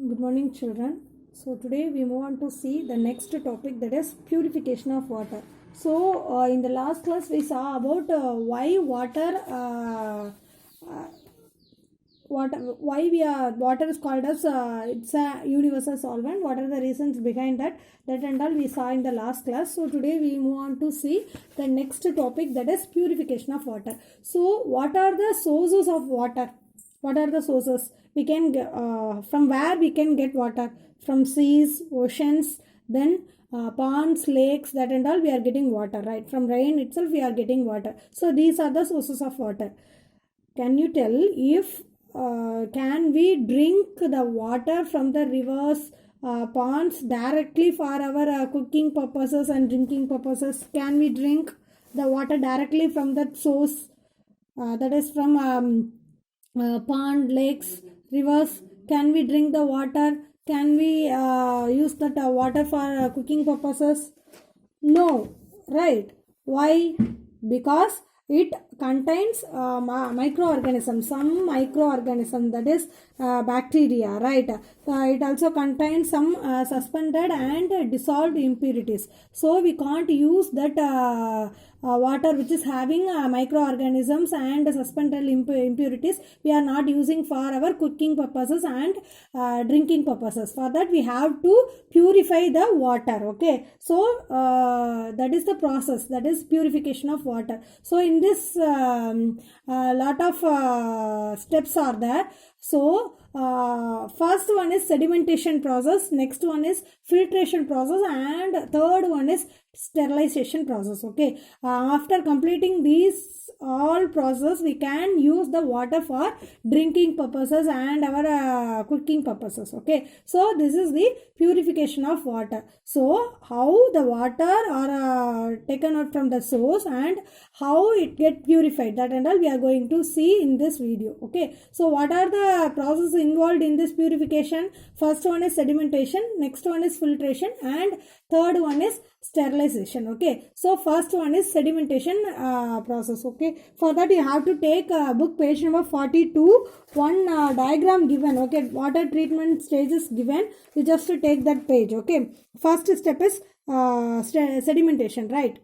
Good morning, children. So today we move on to see the next topic, that is purification of water. So in the last class we saw about why water is called as it's a universal solvent. What are the reasons behind that and all we saw in the last class. So today we move on to see the next topic, that is purification of water. So what are the sources of water? What are the sources? We can from where we can get water? From seas, oceans, then ponds, lakes, that and all we are getting water, right? From rain itself we are getting water. So these are the sources of water. Can you tell if can we drink the water from the rivers, ponds directly for our cooking purposes and drinking purposes? Can we drink the water directly from that source? That is from pond, lakes, rivers. Can we drink the water? Can we use that water for cooking purposes? No, right? Why? Because it contains microorganisms, some microorganism, that is bacteria, right? It also contains some suspended and dissolved impurities. So we can't use that water which is having microorganisms and suspended impurities. We are not using for our cooking purposes and drinking purposes. For that we have to purify the water. Okay, so that is the process, that is purification of water. So in this lot of steps are there. So first one is sedimentation process, next one is filtration process, and third one is sterilization process. Okay, after completing these all process we can use the water for drinking purposes and our cooking purposes. Okay, so this is the purification of water. So how the water are taken out from the source and how it get purified, that and all we are going to see in this video. Okay, so what are the processes involved in this purification? First one is sedimentation, next one is filtration, and third one is sterilization. Okay, so first one is sedimentation process. Okay, for that you have to take book page number 42, one diagram given. Okay, water treatment stages given, you just to take that page. Okay, first step is sedimentation, right?